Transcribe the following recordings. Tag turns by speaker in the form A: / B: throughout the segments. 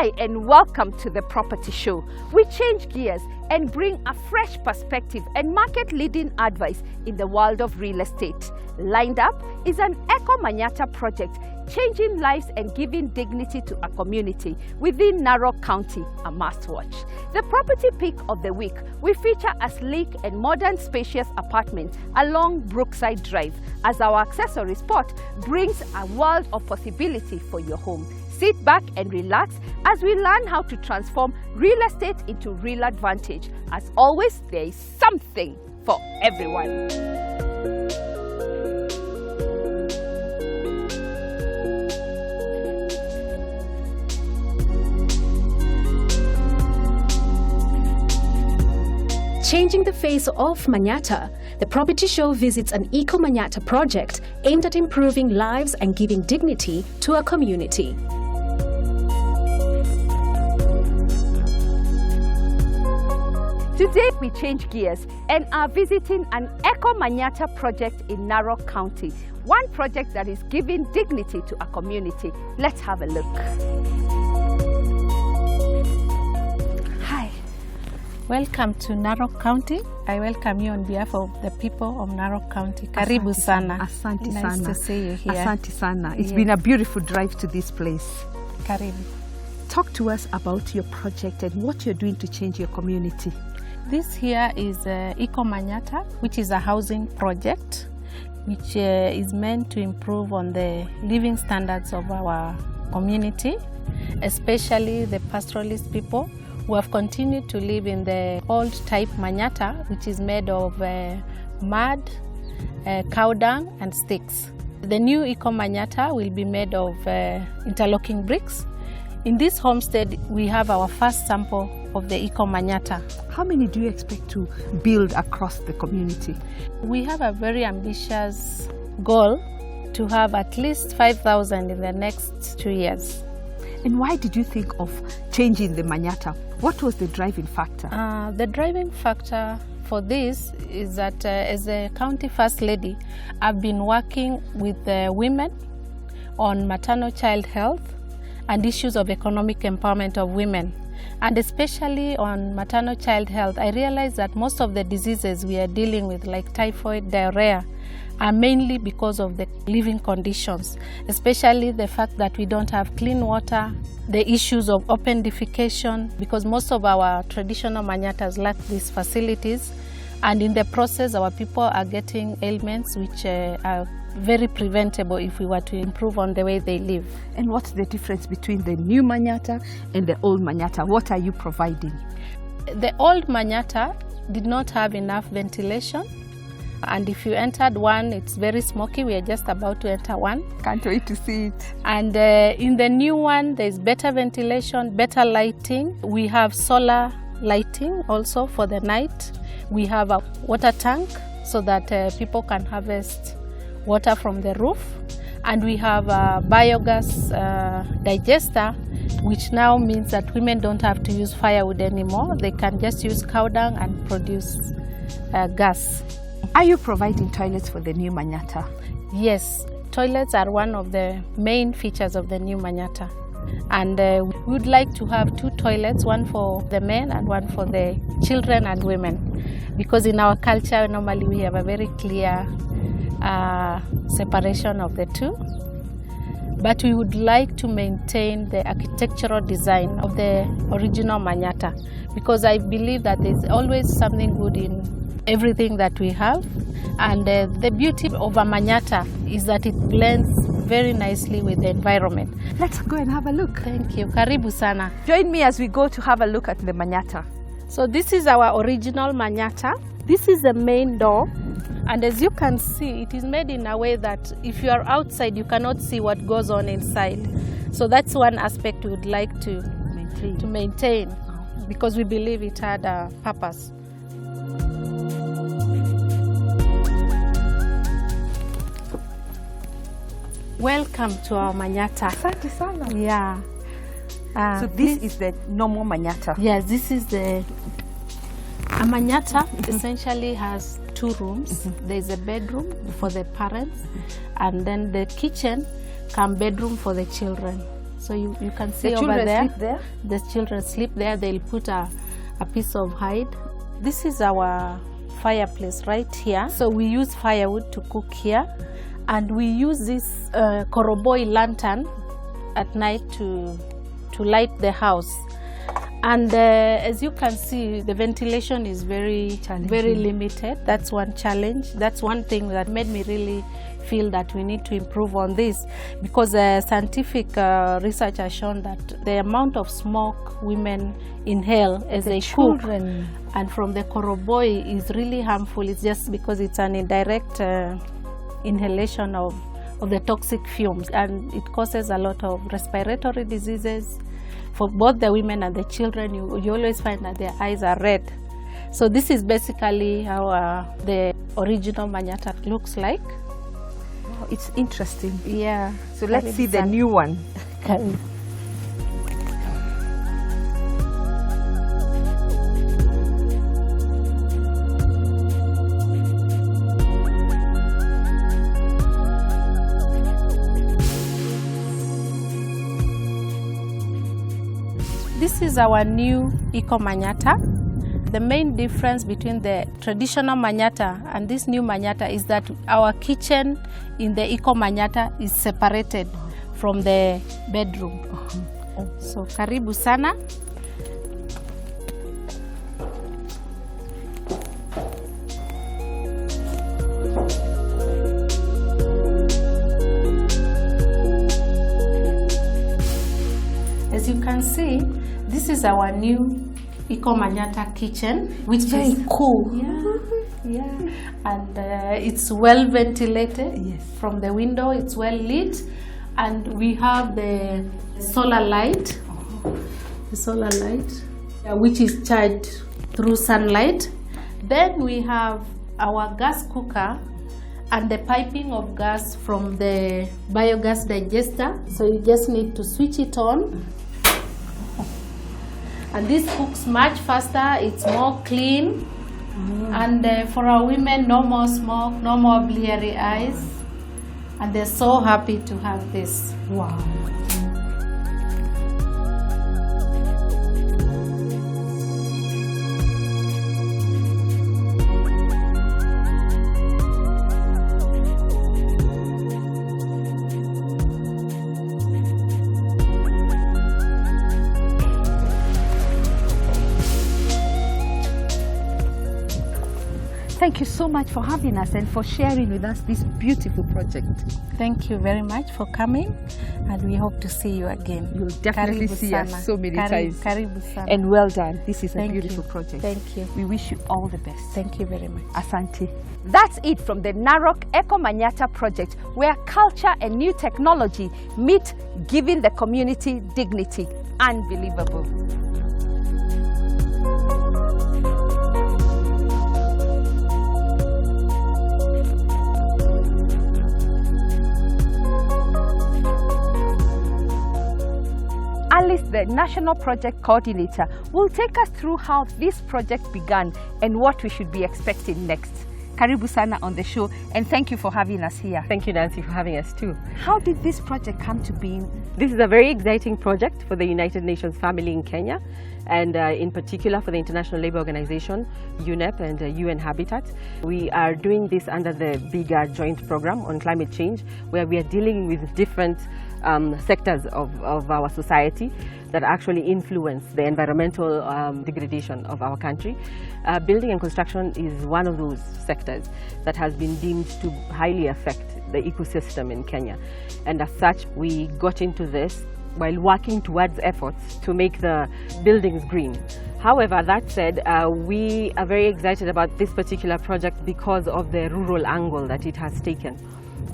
A: Hi and welcome to the Property Show. We change gears and bring a fresh perspective and market-leading advice in the world of real estate. Lined up is an Eco Manyatta project, changing lives and giving dignity to a community within Narok County, a must-watch. The property pick of the week, we feature a sleek and modern spacious apartment along Brookside Drive, as our accessory spot brings a world of possibility for your home. Sit back and relax as we learn how to transform real estate into real advantage. As always, there is something for everyone.
B: Changing the face of Manyatta, the Property Show visits an Eco Manyatta project aimed at improving lives and giving dignity to a community.
A: Today we change gears and are visiting an Eco Manyatta project in Narok County, one project that is giving dignity to a community. Let's have a look. Hi.
C: Welcome to Narok County. I welcome you on behalf of the people of Narok County. Karibu sana.
A: Asante
C: nice
A: sana.
C: to see you here.
A: Asante sana. It's
C: Yes.
A: been a beautiful drive to this place.
C: Karibu.
A: Talk to us about your project and what you're doing to change your community.
C: This here is Eco Manyatta, which is a housing project which is meant to improve on the living standards of our community, especially the pastoralist people who have continued to live in the old type Manyatta, which is made of mud, cow dung and sticks. The new Eco Manyatta will be made of interlocking bricks. In this homestead, we have our first sample of the Eco Manyatta.
A: How many do you expect to build across the community?
C: We have a very ambitious goal to have at least 5,000 in the next 2 years.
A: And why did you think of changing the Manyatta? What was the driving factor?
C: The driving factor for this is that as a county first lady, I've been working with women on maternal child health and issues of economic empowerment of women. And especially on maternal child health, I realized that most of the diseases we are dealing with, like typhoid, diarrhea, are mainly because of the living conditions, especially the fact that we don't have clean water, the issues of open defecation, because most of our traditional Manyattas lack these facilities. And in the process, our people are getting ailments which are very preventable if we were to improve on the way they live.
A: And what's the difference between the new Manyatta and the old Manyatta? What are you providing?
C: The old Manyatta did not have enough ventilation. And if you entered one, it's very smoky. We are just about to enter one.
A: Can't wait to see it.
C: And in the new one, there's better ventilation, better lighting. We have solar lighting also for the night. We have a water tank so that people can harvest water from the roof. And we have a biogas digester, which now means that women don't have to use firewood anymore. They can just use cow dung and produce gas.
A: Are you providing toilets for the new Manyatta?
C: Yes, toilets are one of the main features of the new Manyatta. And we would like to have 2 toilets, one for the men and one for the children and women. Because in our culture, normally we have a very clear separation of the two. But we would like to maintain the architectural design of the original Manyatta, because I believe that there's always something good in everything that we have. And the beauty of a Manyatta is that it blends very nicely with the environment.
A: Let's go and have a look.
C: Thank you. Karibu sana.
A: Join me as we go to have a look at the Manyatta.
C: So this is our original Manyatta. This is the main door. And as you can see, it is made in a way that if you are outside, you cannot see what goes on inside. So that's one aspect we would like to maintain because we believe it had a purpose. Welcome to our Manyatta.
A: Asante sana.
C: Yeah.
A: So this is the normal Manyatta.
C: Yes, this is a Manyatta essentially has 2 rooms. There's a bedroom for the parents, and then the kitchen, bedroom for the children. So you can see
A: The
C: over
A: children
C: there.
A: sleep there?
C: The children sleep there. They'll put a piece of hide. This is our fireplace right here. So we use firewood to cook here. And we use this koroboi lantern at night to light the house. And as you can see, the ventilation is very limited. That's one challenge. That's one thing that made me really feel that we need to improve on this, because scientific research has shown that the amount of smoke women inhale as they cook and from the koroboi is really harmful. It's just because it's an indirect inhalation of the toxic fumes, and it causes a lot of respiratory diseases. For both the women and the children, you always find that their eyes are red. So this is basically how the original Manyatta looks like.
A: Wow, it's interesting.
C: Yeah.
A: So let's see the new one.
C: This is our new Eco Manyatta. The main difference between the traditional Manyatta and this new Manyatta is that our kitchen in the Eco Manyatta is separated from the bedroom. So karibu sana. As you can see, this is our new Eco Manyatta kitchen, which is very cool. Yeah. And it's well ventilated.
A: Yes.
C: From the window, it's well lit, and we have the solar light. The solar light, which is charged through sunlight. Then we have our gas cooker and the piping of gas from the biogas digester. So you just need to switch it on. And this cooks much faster, it's more clean. And for our women, no more smoke, no more bleary eyes. And they're so happy to have this.
A: Wow. Thank you so much for having us and for sharing with us this beautiful project.
C: Thank you very much for coming, and we hope to see you again.
A: You'll definitely see us so many times.
C: Karibu sana.
A: And well done. This is a beautiful
C: you.
A: project.
C: Thank you.
A: We wish you all the best.
C: Thank you very much.
A: Asante. That's it from the Narok Eco Manyatta project, where culture and new technology meet, giving the community dignity. Unbelievable. Alice, the National Project Coordinator, will take us through how this project began and what we should be expecting next. Karibu sana on the show, and thank you for having us here.
D: Thank you, Nancy, for having us too.
A: How did this project come to be?
D: This is a very exciting project for the United Nations family in Kenya, and in particular for the International Labour Organization, UNEP, and UN Habitat. We are doing this under the bigger joint program on climate change, where we are dealing with different sectors of our society that actually influence the environmental degradation of our country. Building and construction is one of those sectors that has been deemed to highly affect the ecosystem in Kenya. And as such, we got into this while working towards efforts to make the buildings green. However, that said, we are very excited about this particular project because of the rural angle that it has taken,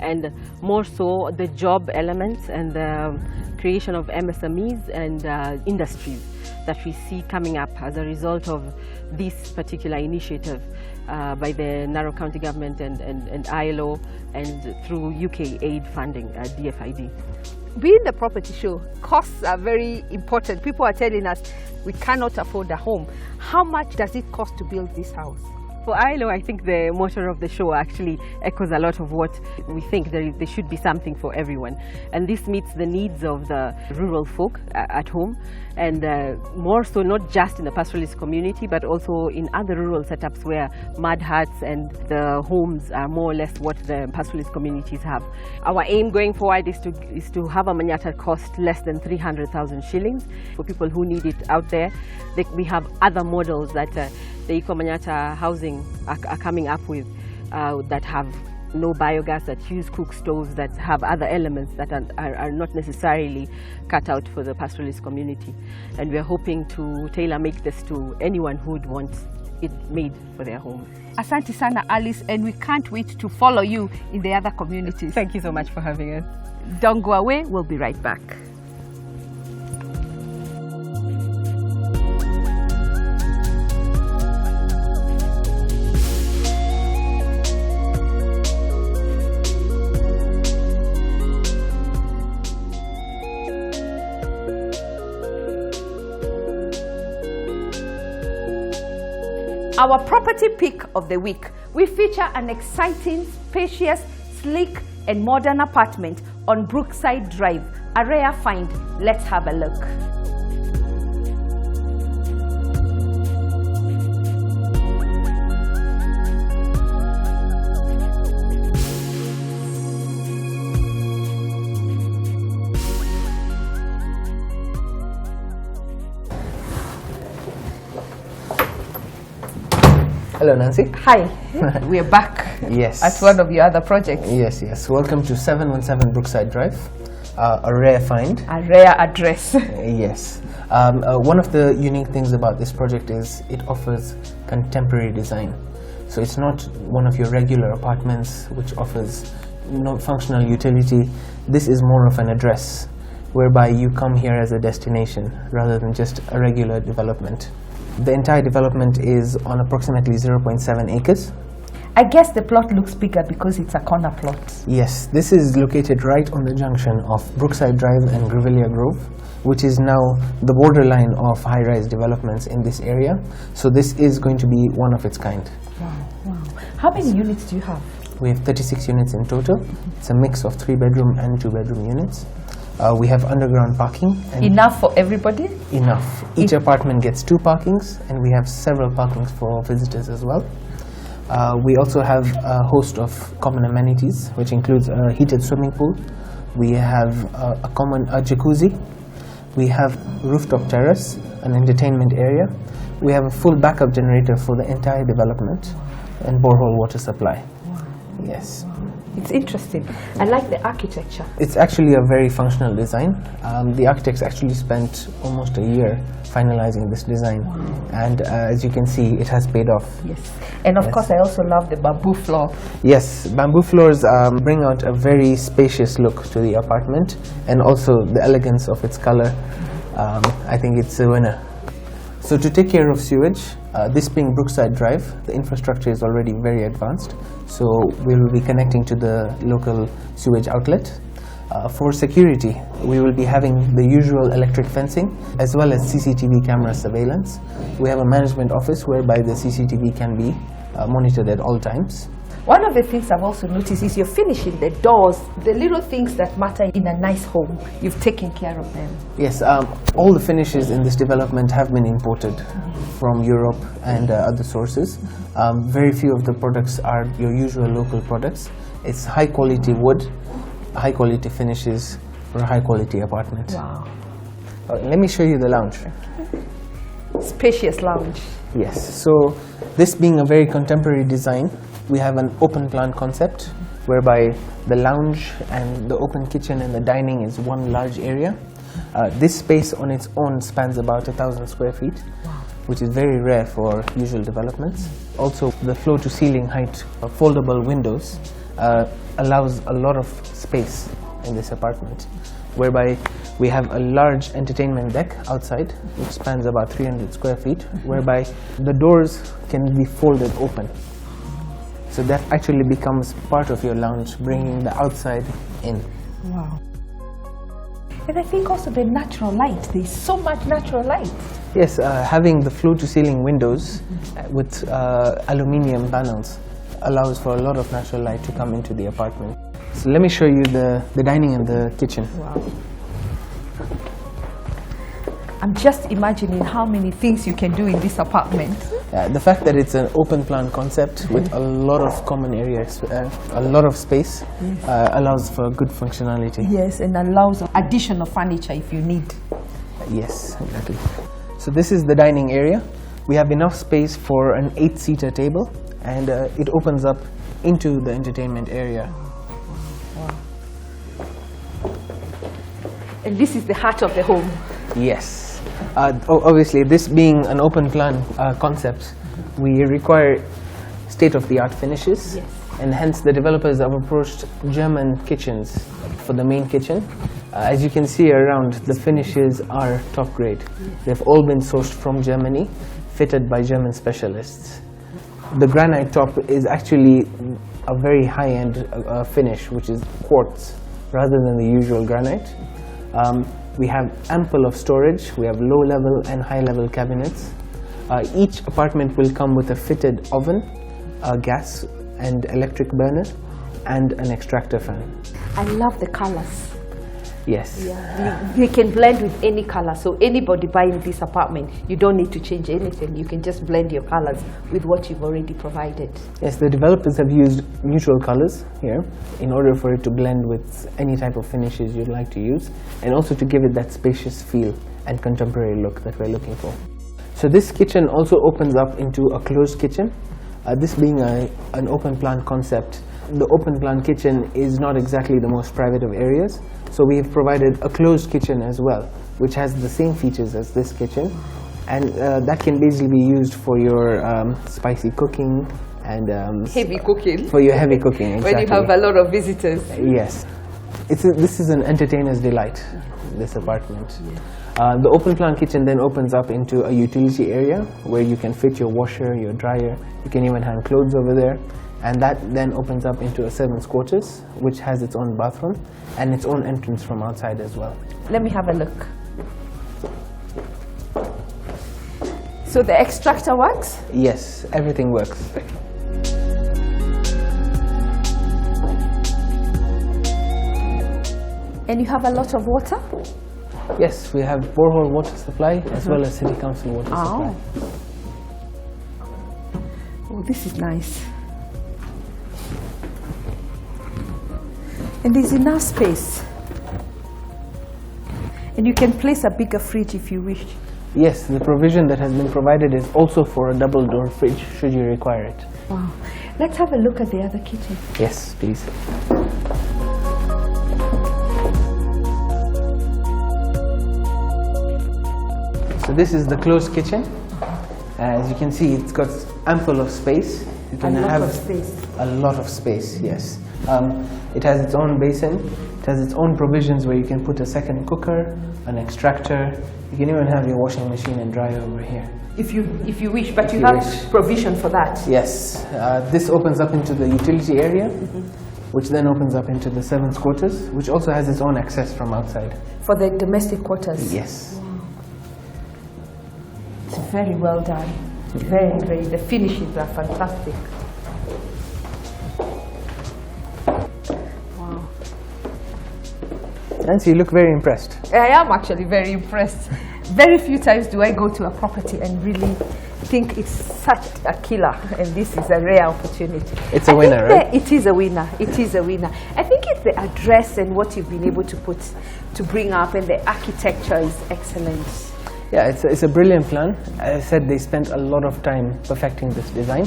D: and more so the job elements and the creation of MSMEs and industries that we see coming up as a result of this particular initiative by the Narok County government and ILO, and through UK aid funding, DFID.
A: Being the property show, costs are very important. People are telling us we cannot afford a home. How much does it cost to build this house?
D: For ILO, I think the motto of the show actually echoes a lot of what we think. There should be something for everyone. And this meets the needs of the rural folk at home, and more so not just in the pastoralist community, but also in other rural setups where mud huts and the homes are more or less what the pastoralist communities have. Our aim going forward is to have a Manyatta cost less than 300,000 shillings for people who need it out there. We have other models that the Eco Manyatta housing are coming up with that have no biogas, that use cook stoves, that have other elements that are not necessarily cut out for the pastoralist community. And we're hoping to tailor-make this to anyone who would want it made for their home.
A: Asante sana, Alice, and we can't wait to follow you in the other communities.
D: Thank you so much for having us.
A: Don't go away, we'll be right back. Our property pick of the week, we feature an exciting, spacious, sleek and modern apartment on Brookside Drive, a rare find. Let's have a look.
E: Hello, Nancy.
A: Hi, we're back.
E: Yes.
A: At one of your other projects.
E: Yes. Welcome to 717 Brookside Drive, a rare find.
A: A rare address.
E: Yes. One of the unique things about this project is it offers contemporary design. So it's not one of your regular apartments which offers no functional utility. This is more of an address whereby you come here as a destination rather than just a regular development. The entire development is on approximately 0.7 acres.
A: I guess the plot looks bigger because it's a corner plot.
E: Yes, this is located right on the junction of Brookside Drive and Grevillea Grove, which is now the borderline of high-rise developments in this area. So this is going to be one of its kind.
A: Wow. How many units do you have?
E: We have 36 units in total. It's a mix of 3-bedroom and 2-bedroom units. We have underground parking. And
A: enough for everybody?
E: Enough. Each apartment gets 2 parkings, and we have several parkings for visitors as well. We also have a host of common amenities, which includes a heated swimming pool. We have a jacuzzi. We have rooftop terrace, an entertainment area. We have a full backup generator for the entire development and borehole water supply.
A: Wow.
E: Yes.
A: It's interesting. I like the architecture.
E: It's actually a very functional design. The architects actually spent almost a year finalizing this design. Wow. And as you can see, it has paid off.
A: Yes. And of course, I also love the bamboo floor.
E: Yes, bamboo floors bring out a very spacious look to the apartment, and also the elegance of its color. I think it's a winner. So to take care of sewage, this being Brookside Drive, the infrastructure is already very advanced. So we will be connecting to the local sewage outlet. For security, we will be having the usual electric fencing as well as CCTV camera surveillance. We have a management office whereby the CCTV can be monitored at all times.
A: One of the things I've also noticed is you're finishing the doors, the little things that matter in a nice home. You've taken care of them.
E: Yes, all the finishes in this development have been imported from Europe and other sources. Very few of the products are your usual local products. It's high quality wood, high quality finishes for a high quality apartment.
A: Wow.
E: Let me show you the lounge.
A: Spacious lounge.
E: Yes, so this being a very contemporary design, we have an open plan concept whereby the lounge and the open kitchen and the dining is one large area. This space on its own spans about 1,000 square feet, which is very rare for usual developments. Also, the floor to ceiling height of foldable windows allows a lot of space in this apartment, whereby we have a large entertainment deck outside which spans about 300 square feet, whereby the doors can be folded open. So that actually becomes part of your lounge, bringing the outside in.
A: Wow. And I think also the natural light. There's so much natural light.
E: Yes, having the floor-to-ceiling windows with aluminium panels allows for a lot of natural light to come into the apartment. So let me show you the dining and the kitchen.
A: Wow. I'm just imagining how many things you can do in this apartment.
E: The fact that it's an open plan concept with a lot of common areas, a lot of space, allows for good functionality.
A: Yes, and allows additional furniture if you need.
E: Yes, exactly. So this is the dining area. We have enough space for an 8-seater table, and it opens up into the entertainment area.
A: Wow. And this is the heart of the home.
E: Yes. Obviously, this being an open plan concept, we require state-of-the-art finishes, and hence the developers have approached German kitchens for the main kitchen. As you can see around, the finishes are top grade. They've all been sourced from Germany, fitted by German specialists. The granite top is actually a very high-end finish, which is quartz rather than the usual granite. We have ample of storage. We have low-level and high-level cabinets. Each apartment will come with a fitted oven, a gas and electric burner, and an extractor fan.
A: I love the colors.
E: Yes.
A: Yeah. You can blend with any color, so anybody buying this apartment, you don't need to change anything. You can just blend your colors with what you've already provided.
E: Yes, the developers have used neutral colors here in order for it to blend with any type of finishes you'd like to use, and also to give it that spacious feel and contemporary look that we're looking for. So this kitchen also opens up into a closed kitchen. This being an open plan concept, the open plan kitchen is not exactly the most private of areas, so we have provided a closed kitchen as well, which has the same features as this kitchen, and that can basically be used for your spicy cooking and
A: heavy cooking.
E: For your heavy cooking, exactly.
A: When you have a lot of visitors.
E: Yes. This is an entertainer's delight, this apartment. The open plan kitchen then opens up into a utility area where you can fit your washer, your dryer, you can even hang clothes over there, and that then opens up into a servant's quarters, which has its own bathroom and its own entrance from outside as well.
A: Let me have a look. So the extractor works?
E: Yes, everything works.
A: And you have a lot of water?
E: Yes, we have borehole water supply as well as city council water supply.
A: Oh, this is nice. And there's enough space. And you can place a bigger fridge if you wish.
E: Yes, the provision that has been provided is also for a double door fridge should you require it.
A: Wow. Let's have a look at the other kitchen.
E: Yes, please. So this is the closed kitchen. As you can see, it's got ample of space. You can have a lot of space, yes. It has its own basin. It has its own provisions where you can put a second cooker, an extractor. You can even have your washing machine and dryer over here.
A: If you wish, but you have provision for that.
E: Yes. This opens up into the utility area, which then opens up into the servants' quarters, which also has its own access from outside.
A: For the domestic quarters?
E: Yes.
A: It's very well done. Very, very. The finishes are fantastic. Wow.
E: Nancy, you look very impressed.
A: I am actually very impressed. Very few times do I go to a property and really think it's such a killer, and this is a rare opportunity.
E: It's a winner, right?
A: It is a winner. It is a winner. I think it's the address and what you've been able to bring up, and the architecture is excellent.
E: Yeah, it's a brilliant plan. As I said, they spent a lot of time perfecting this design,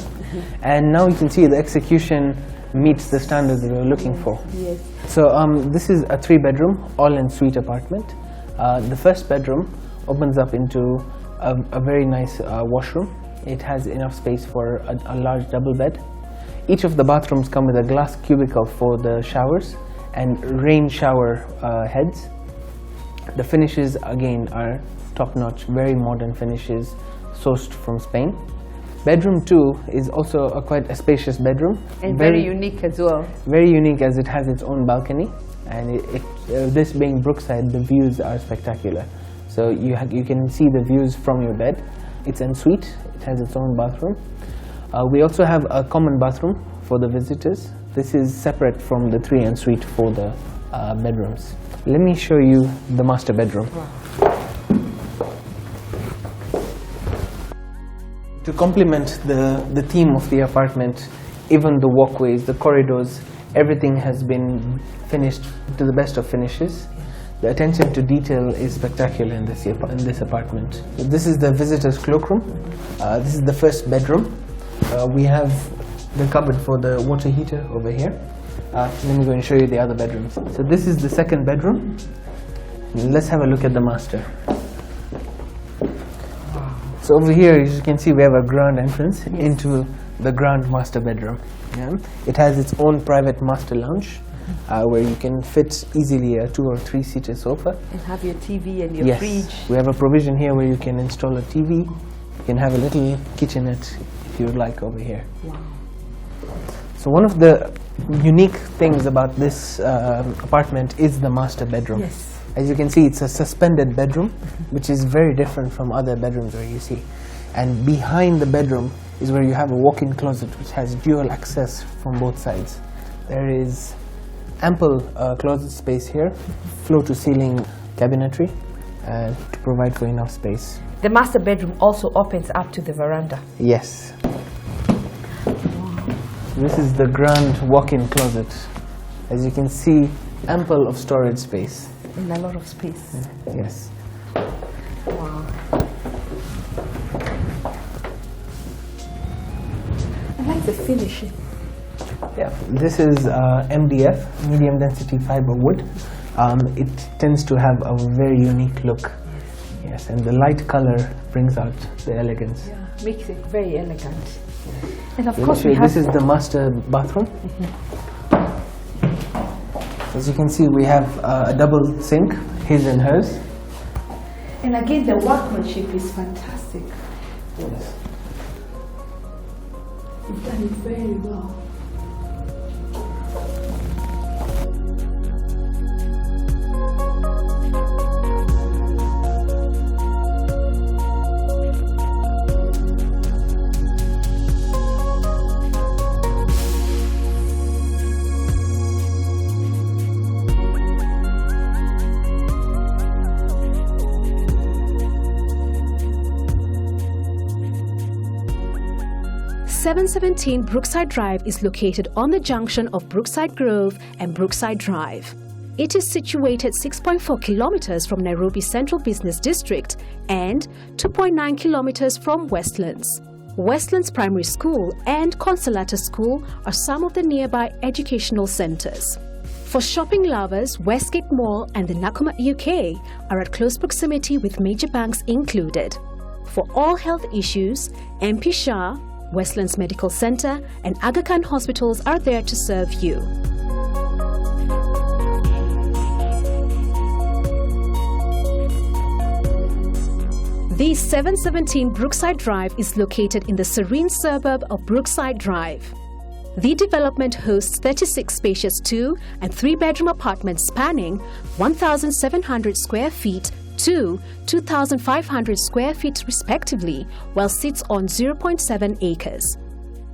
E: and now you can see the execution meets the standards that we're looking for.
A: Yes.
E: So this is a 3-bedroom, all-en-suite apartment. The first bedroom opens up into a very nice washroom. It has enough space for a large double bed. Each of the bathrooms come with a glass cubicle for the showers and rain shower heads. The finishes again are top-notch, very modern finishes sourced from Spain. Bedroom 2 is also quite a spacious bedroom.
A: And very unique as well.
E: Very unique as it has its own balcony. and this being Brookside, the views are spectacular. So you can see the views from your bed. It's en suite. It has its own bathroom. We also have a common bathroom for the visitors. This is separate from the 3 en suite for the bedrooms. Let me show you the master bedroom. To complement the theme of the apartment, even the walkways, the corridors, everything has been finished to the best of finishes. The attention to detail is spectacular in this apartment. This is the visitor's cloakroom. This is the first bedroom. We have the cupboard for the water heater over here. Let me go and show you the other bedrooms. So this is the second bedroom. Let's have a look at the master. So over here, as you can see, we have a grand entrance into the grand master bedroom. Yeah. It has its own private master lounge where you can fit easily a 2 or 3 seater sofa.
A: And have your TV and your fridge.
E: We have a provision here where you can install a TV. You can have a little kitchenette if you would like over here.
A: Wow.
E: So one of the unique things about this apartment is the master bedroom.
A: Yes.
E: As you can see, it's a suspended bedroom, which is very different from other bedrooms where you see. And behind the bedroom is where you have a walk-in closet, which has dual access from both sides. There is ample closet space here, floor-to-ceiling cabinetry to provide for enough space.
A: The master bedroom also opens up to the veranda.
E: Yes. This is the grand walk-in closet. As you can see, ample of storage space.
A: And a lot of space.
E: Yes.
A: Wow. I like the finishing.
E: Yeah. This is MDF, medium density fiber wood. It tends to have a very unique look. Yes, and the light color brings out the elegance.
A: Yeah, makes it very elegant. And of
E: Let
A: course
E: me show
A: we
E: you,
A: have...
E: this is the master bathroom. As you can see, we have a double sink, his and hers.
A: And again, the workmanship is fantastic.
E: Yes.
A: You've done it very well.
B: .717 Brookside Drive is located on the junction of Brookside Grove and Brookside Drive. It is situated 6.4 kilometers from Nairobi Central Business District and 2.9 kilometers from Westlands. Westlands Primary School and Consolata School are some of the nearby educational centers. For shopping lovers, Westgate Mall and the Nakumatt UK are at close proximity with major banks included. For all health issues, MP Shah, Westlands Medical Center and Aga Khan hospitals are there to serve you. The 717 Brookside Drive is located in the serene suburb of Brookside Drive. The development hosts 36 spacious 2- and 3-bedroom apartments spanning 1,700 square feet to 2,500 square feet respectively, while sits on 0.7 acres.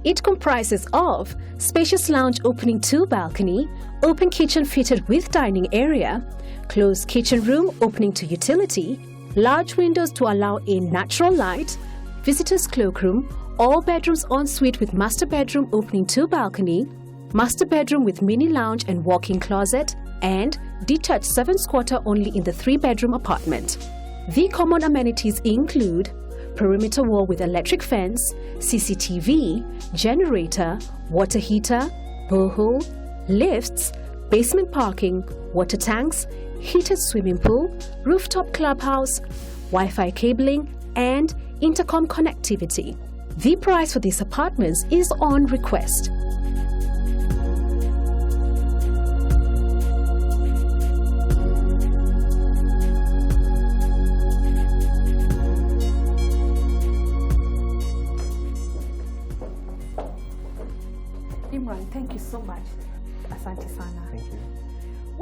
B: It comprises of spacious lounge opening to balcony, open kitchen fitted with dining area, closed kitchen room opening to utility, large windows to allow in natural light, visitor's cloakroom, all bedrooms en suite with master bedroom opening to balcony, master bedroom with mini lounge and walk-in closet, and detached 7-squatter only in the 3-bedroom apartment. The common amenities include perimeter wall with electric fence, CCTV, generator, water heater, borehole, lifts, basement parking, water tanks, heated swimming pool, rooftop clubhouse, Wi-Fi cabling, and intercom connectivity. The price for these apartments is on request.
A: Imran, thank you so much. Asante sana.
E: Thank you.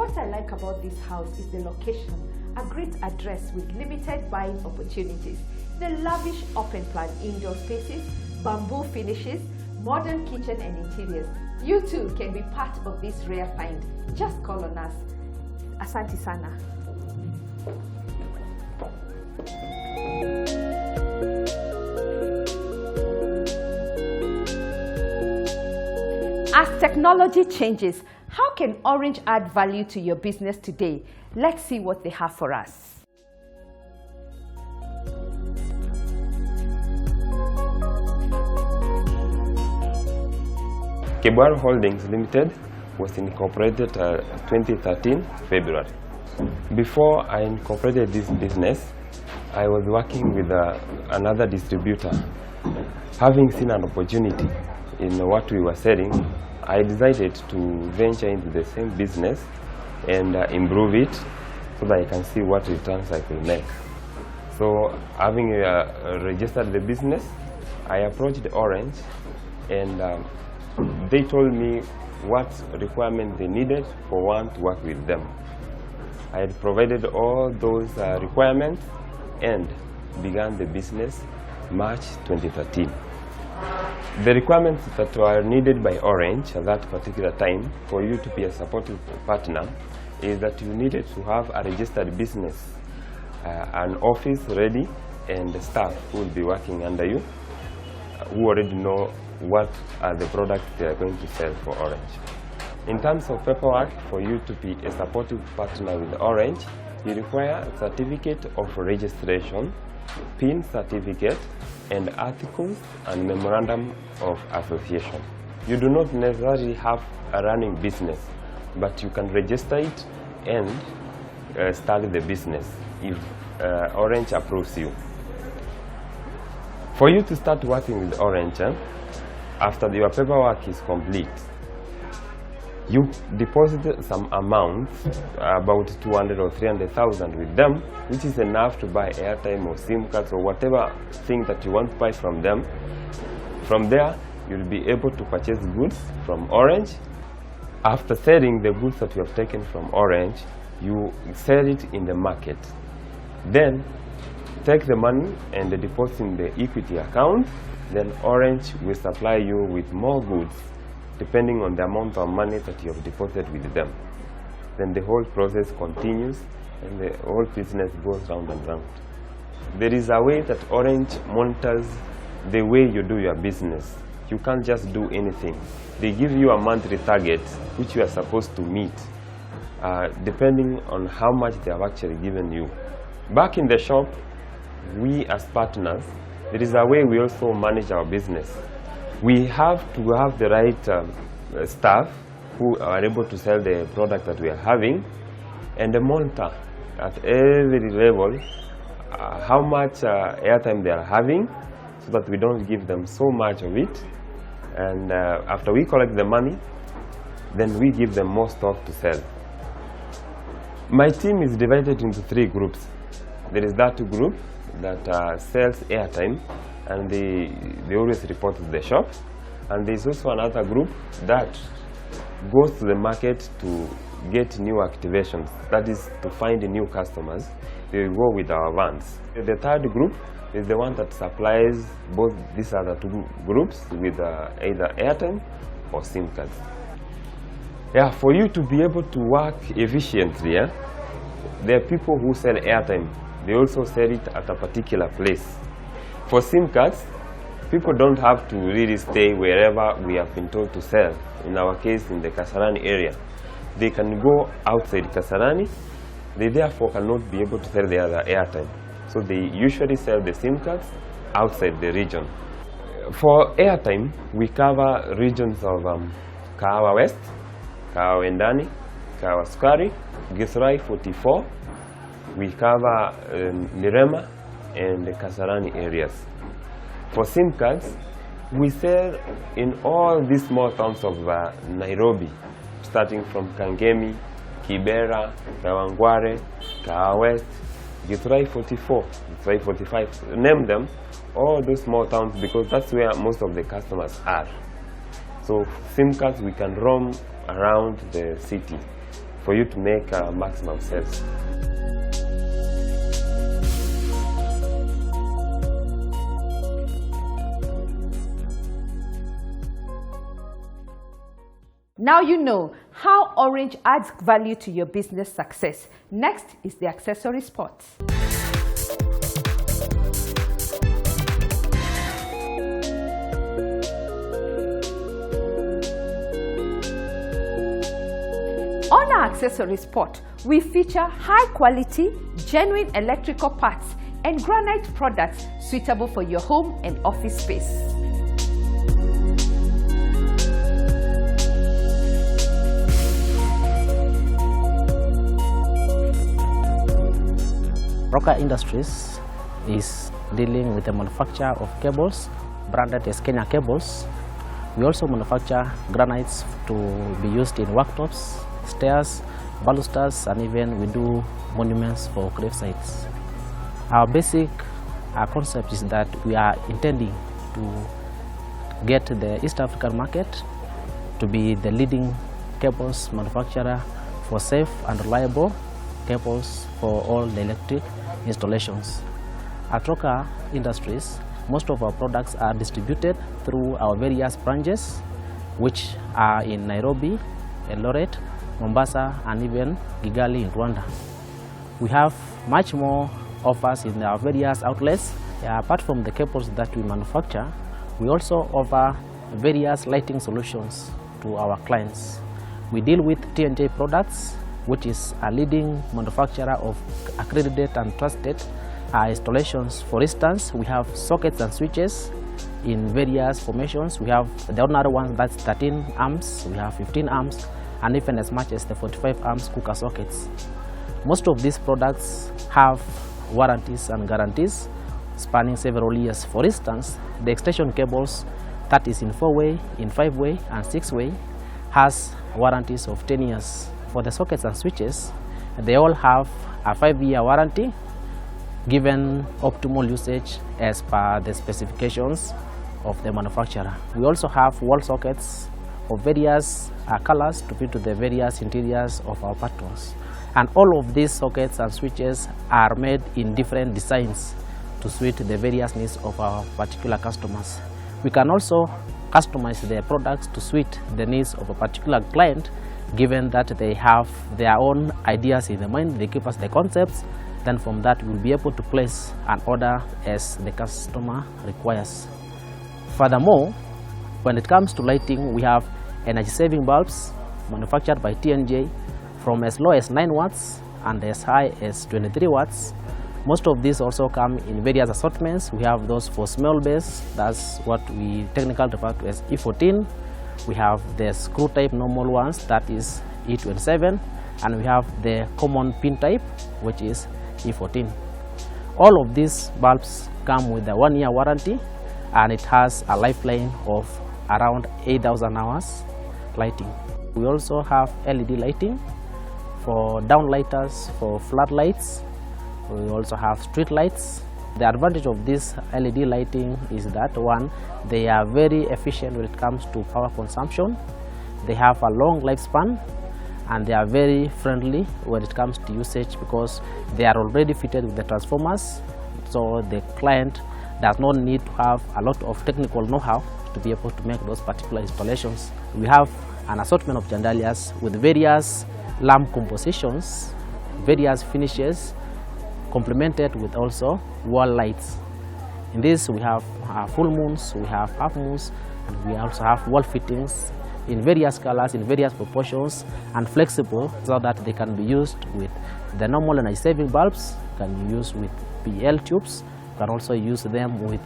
A: What I like about this house is the location, a great address with limited buying opportunities, the lavish open plan indoor spaces, bamboo finishes, modern kitchen and interiors. You too can be part of this rare find. Just call on us. Asante sana. As technology changes, how can Orange add value to your business today? Let's see what they have for us.
F: Kebar Holdings Limited was incorporated 2013 February. Before I incorporated this business, I was working with another distributor. Having seen an opportunity in what we were selling, I decided to venture into the same business and improve it so that I can see what returns I could make. So having registered the business, I approached Orange and they told me what requirements they needed for one to work with them. I had provided all those requirements and began the business March 2013. The requirements that were needed by Orange at that particular time for you to be a supportive partner is that you needed to have a registered business, an office ready, and the staff who will be working under you, who already know what are the products they are going to sell for Orange. In terms of paperwork, for you to be a supportive partner with Orange, you require a certificate of registration, PIN certificate, and articles and memorandum of association. You do not necessarily have a running business, but you can register it and start the business if Orange approves you. For you to start working with Orange, after your paperwork is complete, you deposit some amount, about 200 or 300,000 with them, which is enough to buy airtime or SIM cards or whatever thing that you want to buy from them. From there, you'll be able to purchase goods from Orange. After selling the goods that you have taken from Orange, you sell it in the market. Then, take the money and deposit in the equity account. Then Orange will supply you with more goods depending on the amount of money that you have deposited with them. Then the whole process continues and the whole business goes round and round. There is a way that Orange monitors the way you do your business. You can't just do anything. They give you a monthly target which you are supposed to meet depending on how much they have actually given you. Back in the shop, we as partners, there is a way we also manage our business. We have to have the right staff who are able to sell the product that we are having, and monitor at every level how much airtime they are having, so that we don't give them so much of it. And after we collect the money, then we give them more stock to sell. My team is divided into 3 groups. There is that group that sells airtime, and they always report to the shop. And there is also another group that goes to the market to get new activations, that is to find new customers. They will go with our vans. The third group is the one that supplies both these other 2 groups with either airtime or SIM cards. Yeah, for you to be able to work efficiently, there are people who sell airtime. They also sell it at a particular place. For SIM cards, people don't have to really stay wherever we have been told to sell. In our case, in the Kasarani area. They can go outside Kasarani. They therefore cannot be able to sell the other airtime. So they usually sell the SIM cards outside the region. For airtime, we cover regions of Kahawa West, Kahawa Endani, Kahawa Sukari, Githurai 44. We cover Mirema and the Kasarani areas. For SIM cards, we sell in all these small towns of Nairobi, starting from Kangemi, Kibera, Kawangware, Kahawa West, Githurai 44, Githurai 45, name them, all those small towns, because that's where most of the customers are. So SIM cards, we can roam around the city. for you to make maximum sales.
A: Now you know how Orange adds value to your business success. Next is the accessory spot. On our accessory spot, we feature high-quality, genuine electrical parts and granite products suitable for your home and office space.
G: Roka Industries is dealing with the manufacture of cables branded as Kenya Cables. We also manufacture granites to be used in worktops, stairs, balusters, and even we do monuments for grave sites. Our basic concept is that we are intending to get the East African market to be the leading cables manufacturer for safe and reliable cables for all the electric installations. At Roka Industries, most of our products are distributed through our various branches, which are in Nairobi, Eldoret, Mombasa, and even Kigali in Rwanda. We have much more offers in our various outlets. Apart from the cables that we manufacture, we also offer various lighting solutions to our clients. We deal with T&J Products, which is a leading manufacturer of accredited and trusted installations. For instance, we have sockets and switches in various formations. We have the ordinary ones, that's 13 amps, we have 15 amps, and even as much as the 45 amps cooker sockets. Most of these products have warranties and guarantees spanning several years. For instance, the extension cables that is in 4-way, in 5-way, and 6-way has warranties of 10 years. For the sockets and switches, they all have a 5-year warranty given optimal usage as per the specifications of the manufacturer. We also have wall sockets of various colors to fit to the various interiors of our patrons. And all of these sockets and switches are made in different designs to suit the various needs of our particular customers. We can also customize the products to suit the needs of a particular client, given that they have their own ideas in their mind. They give us the concepts, then from that we'll be able to place an order as the customer requires. Furthermore, when it comes to lighting, we have energy-saving bulbs manufactured by T&J from as low as 9 watts and as high as 23 watts. Most of these also come in various assortments. We have those for small base, that's what we technically refer to as E14. We have the screw type normal ones, that is E27, and we have the common pin type, which is E14. All of these bulbs come with a 1-year warranty, and it has a lifeline of around 8,000 hours lighting. We also have LED lighting for downlighters, for floodlights. We also have street lights. The advantage of this LED lighting is that, one, they are very efficient when it comes to power consumption. They have a long lifespan, and they are very friendly when it comes to usage because they are already fitted with the transformers, so the client does not need to have a lot of technical know-how to be able to make those particular installations. We have an assortment of chandeliers with various lamp compositions, various finishes, complemented with also wall lights. In this we have full moons, we have half moons, and we also have wall fittings in various colors, in various proportions, and flexible, so that they can be used with the normal energy-saving bulbs, can be used with PL tubes, can also use them with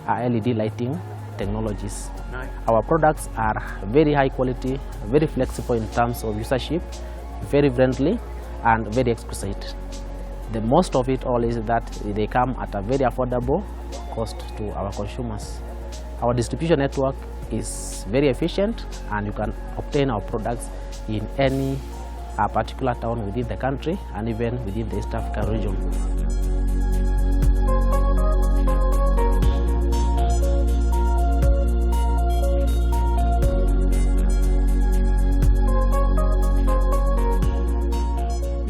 G: LED lighting technologies. Our products are very high quality, very flexible in terms of usership, very friendly, and very exquisite. The most of it all is that they come at a very affordable cost to our consumers. Our distribution network is very efficient, and you can obtain our products in any particular town within the country and even within the East Africa region.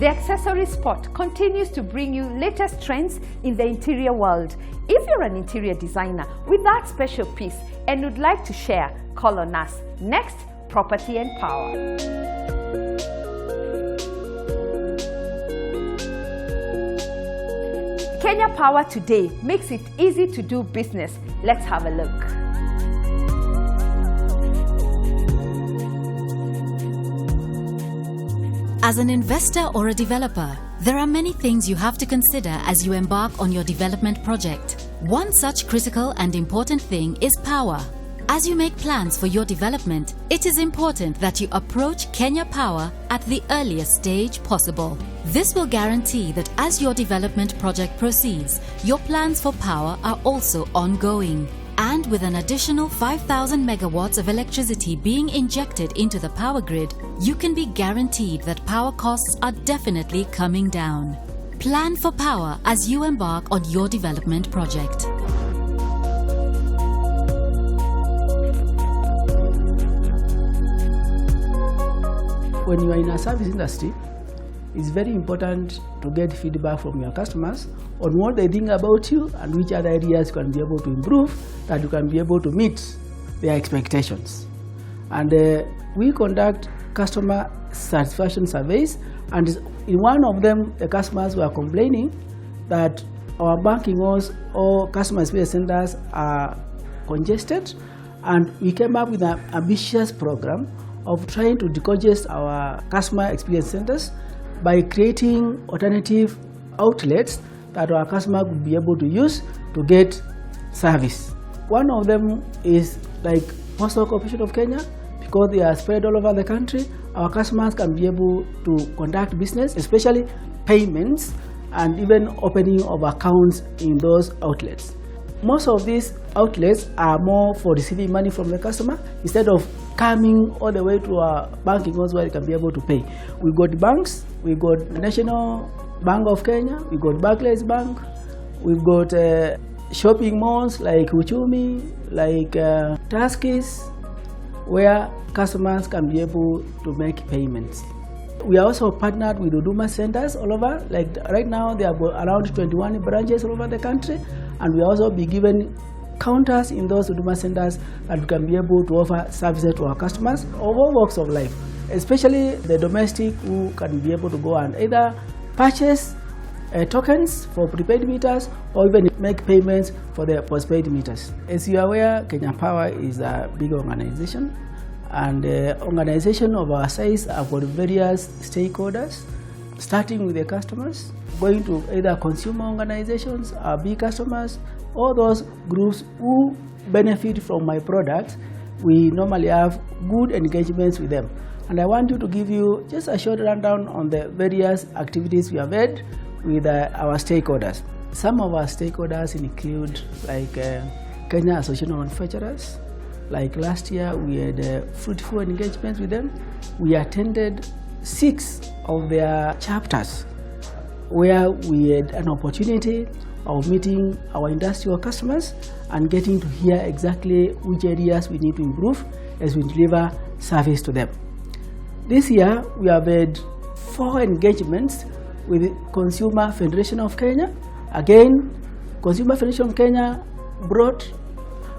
A: The accessory spot continues to bring you latest trends in the interior world. If you're an interior designer with that special piece and would like to share, call on us. Next, Property and Power. Kenya Power today makes it easy to do business. Let's have a look.
H: As an investor or a developer, there are many things you have to consider as you embark on your development project. One such critical and important thing is power. As you make plans for your development, it is important that you approach Kenya Power at the earliest stage possible. This will guarantee that as your development project proceeds, your plans for power are also ongoing. And with an additional 5,000 megawatts of electricity being injected into the power grid, you can be guaranteed that power costs are definitely coming down. Plan for power as you embark on your development project.
I: When you are in a service industry, it's very important to get feedback from your customers on what they think about you and which other areas you can be able to improve, that you can be able to meet their expectations. And we conduct customer satisfaction surveys, and in one of them, the customers were complaining that our banking halls or customer experience centers are congested, and we came up with an ambitious program of trying to decongest our customer experience centers by creating alternative outlets that our customers would be able to use to get service. One of them is like Postal Corporation of Kenya. Because they are spread all over the country, our customers can be able to conduct business, especially payments and even opening of accounts in those outlets. Most of these outlets are more for receiving money from the customer instead of coming all the way to our banking halls where they can be able to pay. We got banks, we got National Bank of Kenya, we got Barclays Bank, we've got shopping malls like Uchumi, like Tuskys, where customers can be able to make payments. We are also partnered with Huduma centers all over. Like right now, there are around 21 branches all over the country, and we also be given counters in those Huduma centers that we can be able to offer services to our customers of all walks of life, especially the domestic who can be able to go and either purchase tokens for prepaid meters or even make payments for the postpaid meters. As you are aware, Kenya Power is a big organization, and the organization of our size have got various stakeholders, starting with the customers, going to either consumer organizations, our big customers, all those groups who benefit from my products. We normally have good engagements with them. And I want to give you just a short rundown on the various activities we have had with our stakeholders. Some of our stakeholders include like Kenya Association of Manufacturers. Like last year, we had fruitful engagements with them. We attended 6 of their chapters where we had an opportunity of meeting our industrial customers and getting to hear exactly which areas we need to improve as we deliver service to them. This year, we have had 4 engagements with Consumer Federation of Kenya. Again, Consumer Federation of Kenya brought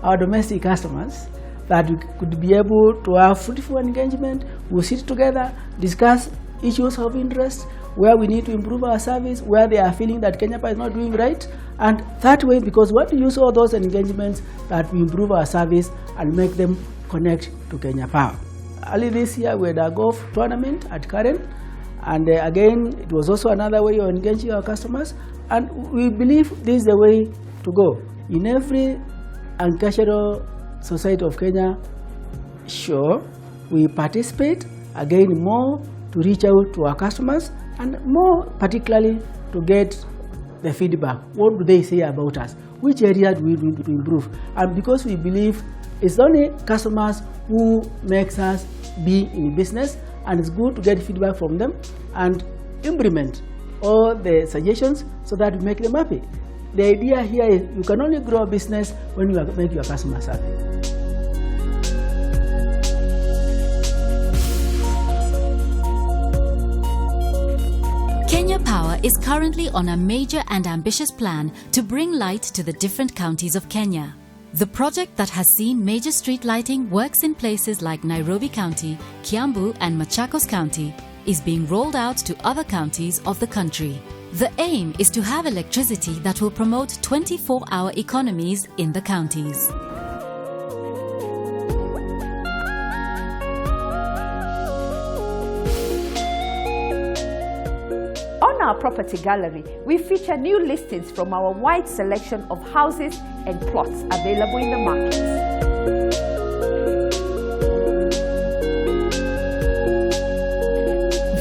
I: our domestic customers that we could be able to have fruitful engagement. We'll sit together, discuss issues of interest, where we need to improve our service, where they are feeling that Kenya Power is not doing right. And that way, because we want to use all those engagements that we improve our service and make them connect to Kenya Power. Early this year, we had a golf tournament at Karen. And again, it was also another way of engaging our customers. And we believe this is the way to go. In every agricultural society of Kenya show, we participate, again, more to reach out to our customers and more particularly to get the feedback. What do they say about us? Which area do we need to improve? And because we believe it's only customers who makes us be in business, and it's good to get feedback from them and implement all the suggestions so that we make them happy. The idea here is you can only grow a business when you make your customers happy.
H: Kenya Power is currently on a major and ambitious plan to bring light to the different counties of Kenya. The project that has seen major street lighting works in places like Nairobi County, Kiambu and Machakos County is being rolled out to other counties of the country. The aim is to have electricity that will promote 24-hour economies in the counties.
A: On our property gallery, we feature new listings from our wide selection of houses and plots available in the market.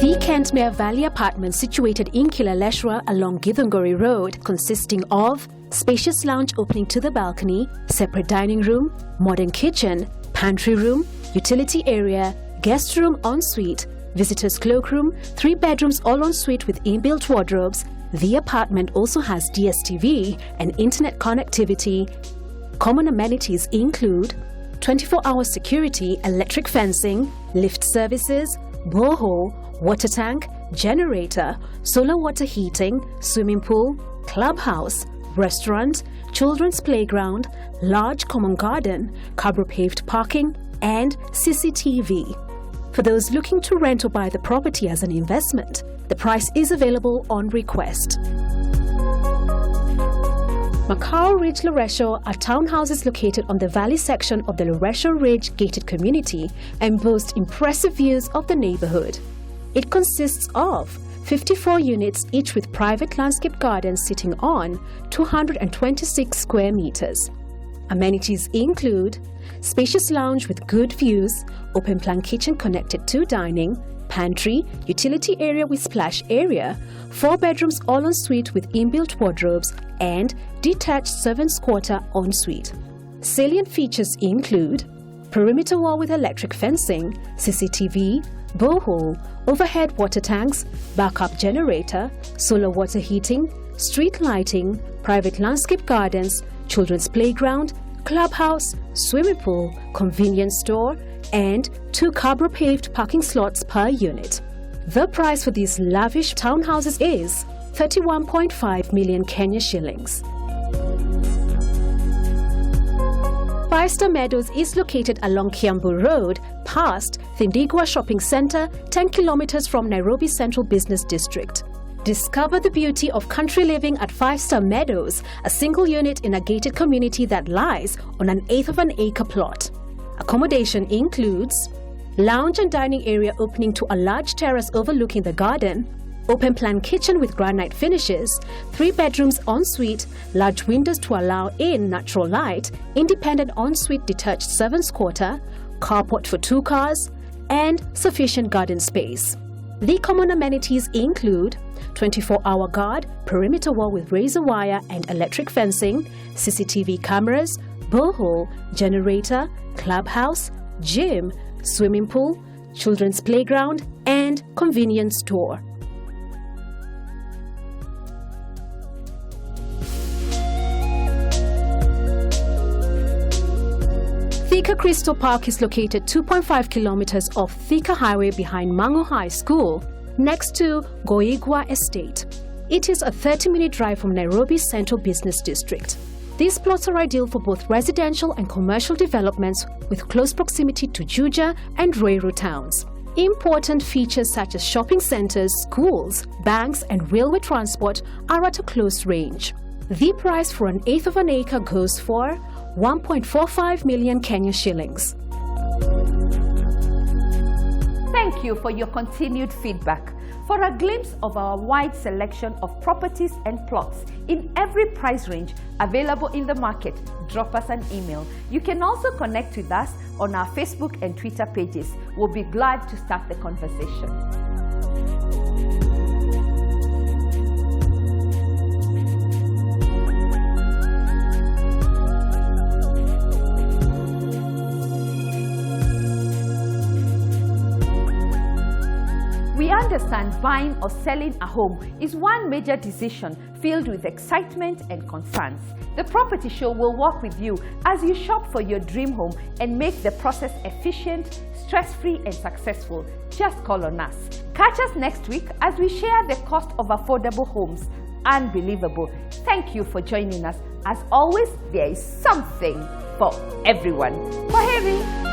B: The Kentmere Valley Apartments situated in Kilaleshwa along Githunguri Road, consisting of spacious lounge opening to the balcony, separate dining room, modern kitchen, pantry room, utility area, guest room ensuite, visitors cloakroom, 3 bedrooms all ensuite with inbuilt wardrobes. The apartment also has DSTV and internet connectivity. Common amenities include 24-hour security, electric fencing, lift services, borehole, water tank, generator, solar water heating, swimming pool, clubhouse, restaurant, children's playground, large common garden, carbo-paved parking, and CCTV. For those looking to rent or buy the property as an investment, the price is available on request. Macau Ridge Loresho are townhouses located on the valley section of the Loresho Ridge gated community and boast impressive views of the neighborhood. It consists of 54 units, each with private landscape gardens sitting on 226 square meters. Amenities include spacious lounge with good views, open plan kitchen connected to dining, pantry, utility area with splash area, 4 bedrooms all ensuite with inbuilt wardrobes, and detached servants' quarter ensuite. Salient features include perimeter wall with electric fencing, CCTV, borehole, overhead water tanks, backup generator, solar water heating, street lighting, private landscape gardens, children's playground, clubhouse, swimming pool, convenience store, and 2 carbo-paved parking slots per unit. The price for these lavish townhouses is 31.5 million Kenya shillings. 5-Star Meadows is located along Kiambu Road, past Thindigwa Shopping Center, 10 kilometers from Nairobi Central Business District. Discover the beauty of country living at 5-Star Meadows, a single unit in a gated community that lies on an 1/8 of an acre plot. Accommodation includes lounge and dining area opening to a large terrace overlooking the garden, open plan kitchen with granite finishes, 3 bedrooms ensuite, large windows to allow in natural light, independent ensuite detached servants' quarter, carport for 2 cars, and sufficient garden space. The common amenities include 24-hour guard, perimeter wall with razor wire and electric fencing, CCTV cameras, borehole, generator, clubhouse, gym, swimming pool, children's playground, and convenience store. Thika Crystal Park is located 2.5 kilometers off Thika Highway behind Mango High School, next to Goigwa Estate. It is a 30-minute drive from Nairobi's Central Business District. These plots are ideal for both residential and commercial developments with close proximity to Juja and Ruiru towns. Important features such as shopping centers, schools, banks, and railway transport are at a close range. The price for an 1/8 of an acre goes for 1.45 million Kenya shillings.
A: Thank you for your continued feedback. For a glimpse of our wide selection of properties and plots in every price range available in the market, drop us an email. You can also connect with us on our Facebook and Twitter pages. We'll be glad to start the conversation. We understand buying or selling a home is one major decision filled with excitement and concerns. The Property Show will walk with you as you shop for your dream home and make the process efficient, stress-free and successful. Just call on us. Catch us next week as we share the cost of affordable homes. Unbelievable. Thank you for joining us. As always, there is something for everyone. Kwaheri.